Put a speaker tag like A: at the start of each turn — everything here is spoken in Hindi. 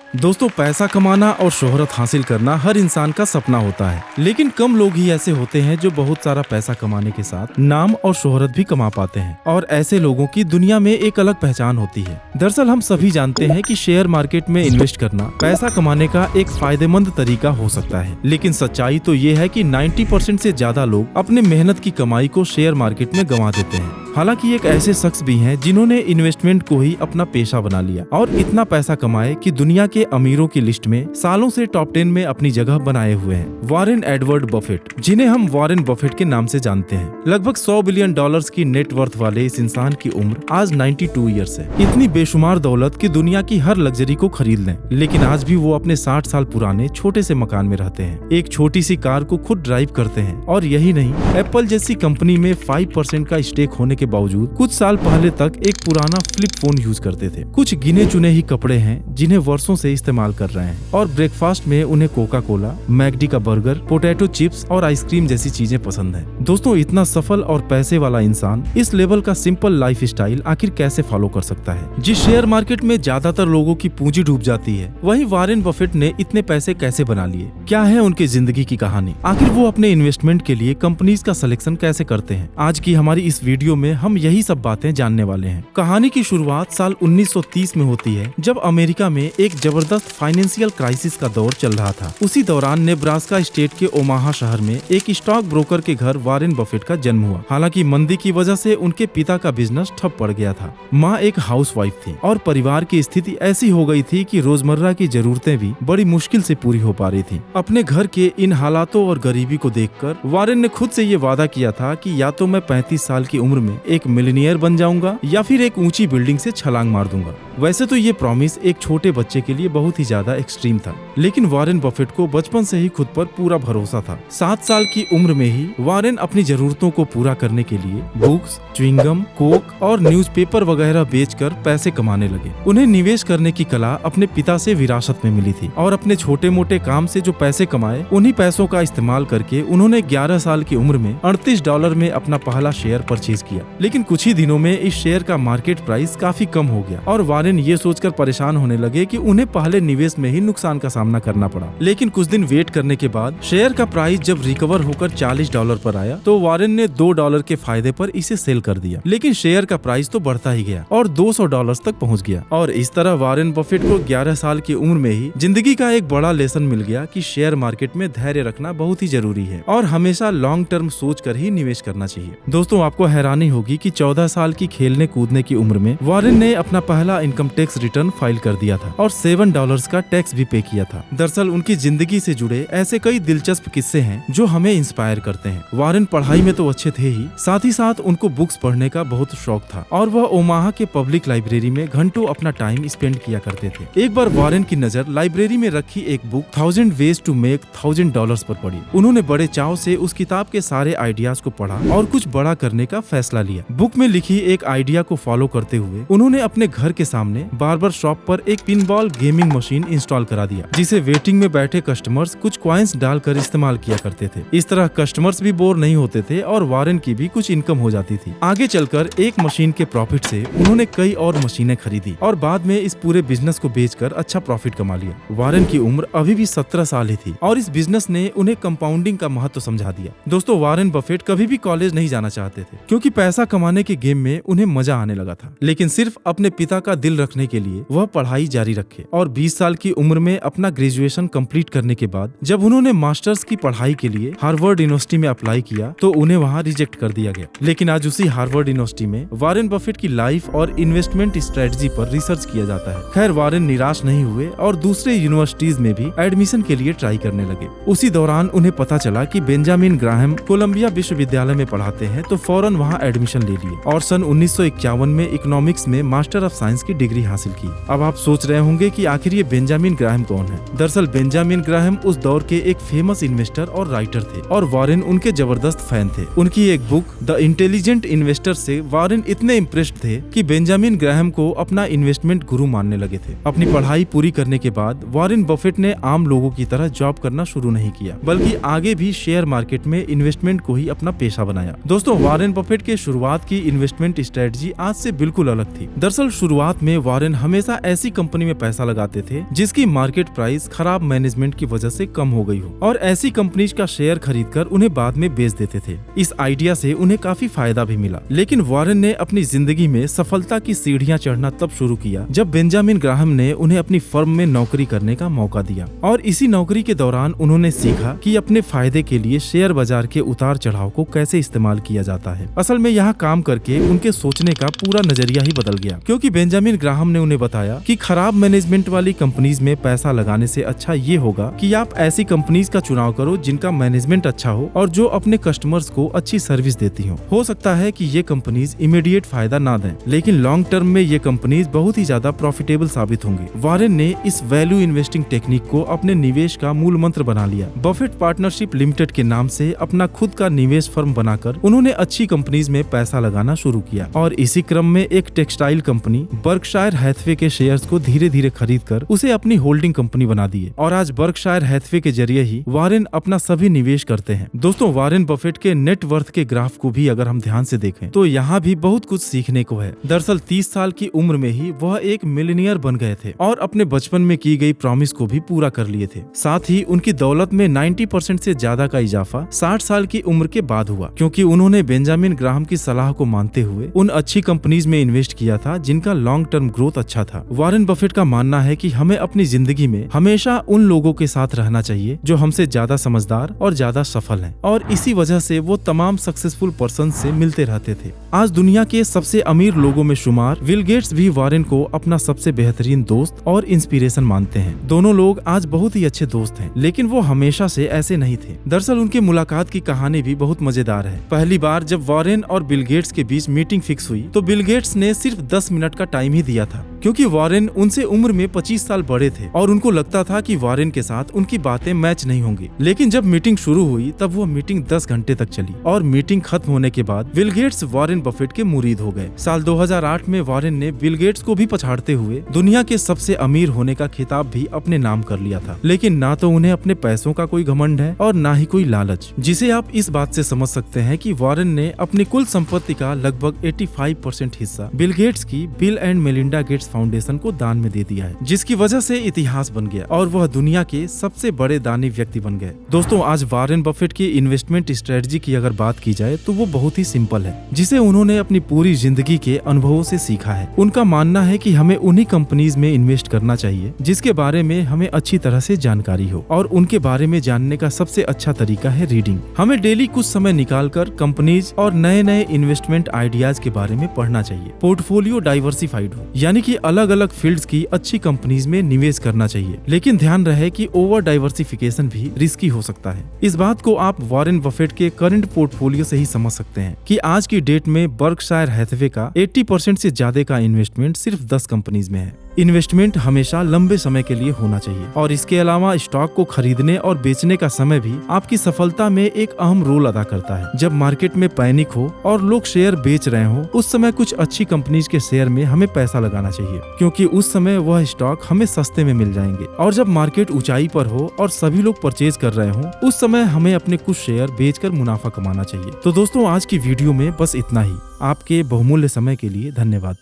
A: दोस्तों, पैसा कमाना और शोहरत हासिल करना हर इंसान का सपना होता है, लेकिन कम लोग ही ऐसे होते हैं जो बहुत सारा पैसा कमाने के साथ नाम और शोहरत भी कमा पाते हैं। और ऐसे लोगों की दुनिया में एक अलग पहचान होती है। दरअसल हम सभी जानते हैं कि शेयर मार्केट में इन्वेस्ट करना पैसा कमाने का एक फायदेमंद तरीका हो सकता है, लेकिन सच्चाई तो ये है कि 90% से ज्यादा लोग अपने मेहनत की कमाई को शेयर मार्केट में गंवा देते हैं। हालांकि एक ऐसे शख्स भी हैं जिन्होंने इन्वेस्टमेंट को ही अपना पेशा बना लिया और इतना पैसा कमाए कि दुनिया के अमीरों की लिस्ट में सालों से टॉप 10 में अपनी जगह बनाए हुए हैं। वॉरेन एडवर्ड बफेट, जिन्हें हम वॉरेन बफेट के नाम से जानते हैं। लगभग $100 बिलियन की नेट वर्थ वाले इस इंसान की उम्र आज 92 ईयर्स है। इतनी बेशुमार दौलत की दुनिया की हर लग्जरी को खरीद लें, लेकिन आज भी वो अपने 60 साल पुराने छोटे से मकान में रहते हैं, एक छोटी सी कार को खुद ड्राइव करते हैं। और यही नहीं, एप्पल जैसी कंपनी में 5% का स्टेक होने के बावजूद कुछ साल पहले तक एक पुराना फ्लिप फोन यूज करते थे। कुछ गिने चुने ही कपड़े हैं जिन्हें वर्षों से इस्तेमाल कर रहे हैं, और ब्रेकफास्ट में उन्हें कोका कोला, मैकडी का बर्गर, पोटैटो चिप्स और आइसक्रीम जैसी चीजें पसंद है। दोस्तों, इतना सफल और पैसे वाला इंसान इस लेवल का सिंपल लाइफ स्टाइल आखिर कैसे फॉलो कर सकता है? जिस शेयर मार्केट में ज्यादातर लोगों की पूंजी डूब जाती है, वहीं वॉरेन बफेट ने इतने पैसे कैसे बना लिए? क्या है उनकी जिंदगी की कहानी? आखिर वो अपने इन्वेस्टमेंट के लिए कंपनीज का सिलेक्शन कैसे करते हैं? आज की हमारी इस वीडियो में हम यही सब बातें जानने वाले हैं। कहानी की शुरुआत साल 1930 में होती है, जब अमेरिका में एक जबरदस्त फाइनेंशियल क्राइसिस का दौर चल रहा था। उसी दौरान नेब्रास्का स्टेट के ओमाहा शहर में एक स्टॉक ब्रोकर के घर वॉरेन बफेट का जन्म हुआ। हालांकि मंदी की वजह से उनके पिता का बिजनेस ठप पड़ गया था। माँ एक हाउसवाइफ थी और परिवार की स्थिति ऐसी हो गई थी कि रोजमर्रा की जरूरतें भी बड़ी मुश्किल से पूरी हो पा रही थी। अपने घर के इन हालातों और गरीबी को देखकर वॉरेन ने खुद से ये वादा किया था कि या तो मैं 35 साल की उम्र में एक मिलियनियर बन जाऊंगा या फिर एक ऊंची बिल्डिंग से छलांग मार दूंगा। वैसे तो ये प्रॉमिस एक छोटे बच्चे के लिए बहुत ही ज्यादा एक्सट्रीम था, लेकिन वॉरेन बफेट को बचपन से ही खुद पर पूरा भरोसा था। 7 साल की उम्र में ही वॉरेन अपनी जरूरतों को पूरा करने के लिए बुक्स, च्युइंगम, कोक और न्यूज़पेपर वगैरह बेचकर पैसे कमाने लगे। उन्हें निवेश करने की कला अपने पिता से विरासत में मिली थी, और अपने छोटे मोटे काम से जो पैसे कमाए, उन्हीं पैसों का इस्तेमाल करके उन्होंने 11 साल की उम्र में $38 में अपना पहला शेयर परचेज किया। लेकिन कुछ ही दिनों में इस शेयर का मार्केट प्राइस काफी कम हो गया, और वॉरेन ये सोचकर परेशान होने लगे कि उन्हें पहले निवेश में ही नुकसान का सामना करना पड़ा। लेकिन कुछ दिन वेट करने के बाद शेयर का प्राइस जब रिकवर होकर $40 पर आया, तो वॉरेन ने $2 के फायदे पर इसे सेल कर दिया। लेकिन शेयर का प्राइस तो बढ़ता ही गया और $200 तक पहुंच गया। और इस तरह वॉरेन बफेट को 11 साल की उम्र में ही जिंदगी का एक बड़ा लेसन मिल गया कि शेयर मार्केट में धैर्य रखना बहुत ही जरूरी है और हमेशा लॉन्ग टर्म सोच कर ही निवेश करना चाहिए। दोस्तों, आपको हैरानी होगी कि 14 साल की खेलने कूदने की उम्र में वॉरेन ने अपना पहला इनकम टैक्स रिटर्न फाइल कर दिया था और $7 का टैक्स भी पे किया था। दरअसल उनकी जिंदगी से जुड़े ऐसे कई दिलचस्प किस्से हैं जो हमें इंस्पायर करते हैं। वॉरेन पढ़ाई में तो अच्छे थे ही, साथ ही साथ उनको बुक्स पढ़ने का बहुत शौक था और वह ओमाहा के पब्लिक लाइब्रेरी में घंटों अपना टाइम स्पेंड किया करते थे। एक बार वॉरेन की नजर लाइब्रेरी में रखी एक बुक 1000 वेज टू मेक $1000 पर पड़ी। उन्होंने बड़े चाव से उस किताब के सारे आइडियाज को पढ़ा और कुछ बड़ा करने का फैसला लिया। बुक में लिखी एक आइडिया को फॉलो करते हुए उन्होंने अपने घर के सामने बार्बर शॉप पर एक पिनबॉल गेमिंग मशीन इंस्टॉल करा दिया, जिसे वेटिंग में बैठे कस्टमर्स कुछ कॉइन्स डालकर इस्तेमाल किया करते थे। इस तरह कस्टमर्स भी बोर नहीं होते थे और वॉरेन की भी कुछ इनकम हो जाती थी। आगे चलकर एक मशीन के प्रॉफिट से उन्होंने कई और मशीनें खरीदी और बाद में इस पूरे बिजनेस को बेचकर अच्छा प्रॉफिट कमा लिया। वॉरेन की उम्र अभी भी 17 साल ही थी और इस बिजनेस ने उन्हें कंपाउंडिंग का महत्व समझा दिया। दोस्तों, वॉरेन बफेट कभी भी कॉलेज नहीं जाना चाहते थे, क्योंकि पैसा कमाने के गेम में उन्हें मजा आने लगा था। लेकिन सिर्फ अपने पिता का दिल रखने के लिए वह पढ़ाई जारी रखे और 20 साल की उम्र में अपना ग्रेजुएशन कंप्लीट करने के बाद जब उन्होंने मास्टर्स की पढ़ाई के लिए हार्वर्ड यूनिवर्सिटी में अप्लाई किया, तो उन्हें वहां रिजेक्ट कर दिया गया। लेकिन आज उसी हार्वर्ड यूनिवर्सिटी में वॉरेन बफेट की लाइफ और इन्वेस्टमेंट स्ट्रेटजी पर रिसर्च किया जाता है। खैर, वॉरेन निराश नहीं हुए और दूसरे यूनिवर्सिटीज में भी एडमिशन के लिए ट्राई करने लगे। उसी दौरान उन्हें पता चला कि बेंजामिन ग्राहम कोलंबिया विश्वविद्यालय में पढ़ाते हैं, तो फौरन वहां एडमिशन ले लिए और सन 1951 में इकोनॉमिक्स में मास्टर ऑफ साइंस की डिग्री हासिल की। अब आप सोच रहे होंगे कि आखिर ये बेंजामिन ग्राहम कौन है? दरअसल बेंजामिन ग्राहम उस दौर के एक फेमस इन्वेस्टर और राइटर थे और वॉरेन उनके जबरदस्त फैन थे। उनकी एक बुक द इंटेलिजेंट इन्वेस्टर से वॉरेन इतने इम्प्रेस्ड थे कि बेंजामिन ग्राहम को अपना इन्वेस्टमेंट गुरु मानने लगे थे। अपनी पढ़ाई पूरी करने के बाद वॉरेन बफेट ने आम लोगों की तरह जॉब करना शुरू नहीं किया, बल्कि आगे भी शेयर मार्केट में इन्वेस्टमेंट को ही अपना पेशा बनाया। दोस्तों, वॉरेन बफेट के शुरुआत की इन्वेस्टमेंट स्ट्रेटजी आज से बिल्कुल अलग थी। दरअसल शुरुआत में वॉरेन हमेशा ऐसी कंपनी में पैसा लगाते थे जिसकी मार्केट प्राइस खराब मैनेजमेंट की वजह से कम हो गई हो, और ऐसी कंपनीज का शेयर खरीदकर उन्हें बाद में बेच देते थे। इस आइडिया से उन्हें काफी फायदा भी मिला। लेकिन वॉरेन ने अपनी जिंदगी में सफलता की सीढ़ियां चढ़ना तब शुरू किया जब बेंजामिन ग्राहम ने उन्हें अपनी फर्म में नौकरी करने का मौका दिया, और इसी नौकरी के दौरान उन्होंने सीखा कि अपने फायदे के लिए शेयर बाजार के उतार चढ़ाव को कैसे इस्तेमाल किया जाता है। असल में यहाँ काम करके उनके सोचने का पूरा नजरिया ही बदल गया, क्योंकि बेंजामिन ग्राहम ने उन्हें बताया कि खराब मैनेजमेंट वाली कंपनीज में पैसा लगाने से अच्छा ये होगा कि आप ऐसी कंपनीज का चुनाव करो जिनका मैनेजमेंट अच्छा हो और जो अपने कस्टमर्स को अच्छी सर्विस देती हो सकता है कि ये कंपनीज इमीडिएट फायदा ना दें, लेकिन लॉन्ग टर्म में ये कंपनीज बहुत ही ज्यादा प्रॉफिटेबल साबित होंगी। वॉरेन ने इस वैल्यू इन्वेस्टिंग टेक्निक को अपने निवेश का मूल मंत्र बना लिया। बफेट पार्टनरशिप लिमिटेड के नाम से अपना खुद का निवेश फर्म बनाकर उन्होंने अच्छी कंपनीज में पैसा लगाना शुरू किया, और इसी क्रम में एक टेक्सटाइल कंपनी बर्कशायर हैथवे के शेयर्स को धीरे धीरे खरीदकर उसे अपनी होल्डिंग कंपनी बना दिए, और आज बर्कशायर हैथवे के जरिए ही वॉरेन अपना सभी निवेश करते हैं। दोस्तों, वॉरेन बफेट के नेट वर्थ के ग्राफ को भी अगर हम ध्यान से देखें तो यहाँ भी बहुत कुछ सीखने को है। दरअसल 30 साल की उम्र में ही वह एक मिलियनियर बन गए थे और अपने बचपन में की गई प्रॉमिस को भी पूरा कर लिए थे। साथ ही उनकी दौलत में 90% से ज्यादा का इजाफा 60 साल की उम्र के बाद हुआ, क्योंकि उन्होंने बेंजामिन ग्राहम की सलाह को मानते हुए उन अच्छी कंपनीज में इन्वेस्ट किया था जिनका लॉन्ग टर्म ग्रोथ अच्छा था। वॉरेन बफेट का मानना है कि हमें अपनी जिंदगी में हमेशा उन लोगों के साथ रहना चाहिए जो हमसे ज्यादा समझदार और ज्यादा सफल हैं, और इसी वजह से वो तमाम सक्सेसफुल पर्सन से मिलते रहते थे। आज दुनिया के सबसे अमीर लोगों में शुमार बिल गेट्स भी वॉरेन को अपना सबसे बेहतरीन दोस्त और इंस्पिरेशन मानते हैं। दोनों लोग आज बहुत ही अच्छे दोस्त हैं, लेकिन वो हमेशा से ऐसे नहीं थे। दरअसल उनकी मुलाकात की कहानी भी बहुत मजेदार है। पहली बार जब वॉरेन और बिल गेट्स के बीच मीटिंग फिक्स हुई तो बिल गेट्स ने सिर्फ 10 मिनट का टाइम ही दिया था, क्योंकि वॉरेन उनसे उम्र में 25 साल बड़े थे और उनको लगता था कि वॉरेन के साथ उनकी बातें मैच नहीं होंगी। लेकिन जब मीटिंग शुरू हुई तब वो मीटिंग 10 घंटे तक चली, और मीटिंग खत्म होने के बाद बिल गेट्स वॉरेन बफेट के मुरीद हो गए। साल 2008 में वॉरेन ने बिल गेट्स को भी पछाड़ते हुए दुनिया के सबसे अमीर होने का खिताब भी अपने नाम कर लिया था। लेकिन ना तो उन्हें अपने पैसों का कोई घमंड है और ना ही कोई लालच, जिसे आप इस बात से समझ सकते हैं कि वॉरेन ने अपनी कुल संपत्ति का लगभग 85% हिस्सा बिल गेट्स की bill and Melinda Gates foundation को दान में दे दिया है, जिसकी वजह से इतिहास बन गया और वह दुनिया के सबसे बड़े दानी व्यक्ति बन गए। दोस्तों, आज वॉरेन बफेट की इन्वेस्टमेंट स्ट्रेटजी की अगर बात की जाए तो वो बहुत ही सिंपल है, जिसे उन्होंने अपनी पूरी जिंदगी के अनुभवों से सीखा है। उनका मानना है कि हमें उन्हीं कंपनीज में इन्वेस्ट करना चाहिए जिसके बारे में हमें अच्छी तरह से जानकारी हो, और उनके बारे में जानने का सबसे अच्छा तरीका है रीडिंग। हमें डेली कुछ समय निकालकर कंपनीज और नए नए इन्वेस्टमेंट आइडियाज के बारे में पढ़ना चाहिए। पोर्टफोलियो डाइवर्सिफाइड हो, यानी कि अलग अलग फील्ड्स की अच्छी कंपनीज में निवेश करना चाहिए, लेकिन ध्यान रहे कि ओवर डाइवर्सिफिकेशन भी रिस्की हो सकता है। इस बात को आप वॉरेन बफेट के करंट पोर्टफोलियो से ही समझ सकते हैं कि आज की डेट में बर्कशायर हैथवे का 80% से ज्यादा का इन्वेस्टमेंट सिर्फ 10 कंपनीज में है। इन्वेस्टमेंट हमेशा लंबे समय के लिए होना चाहिए, और इसके अलावा स्टॉक को खरीदने और बेचने का समय भी आपकी सफलता में एक अहम रोल अदा करता है। जब मार्केट में पैनिक हो और लोग शेयर बेच रहे हो, उस समय कुछ अच्छी कंपनीज के शेयर में हमें पैसा लगाना चाहिए, क्योंकि उस समय वह स्टॉक हमें सस्ते में मिल जाएंगे। और जब मार्केट ऊंचाई पर हो और सभी लोग परचेज कर रहे हो, उस समय हमें अपने कुछ शेयर बेचकर मुनाफा कमाना चाहिए। तो दोस्तों, आज की वीडियो में बस इतना ही। आपके बहुमूल्य समय के लिए धन्यवाद।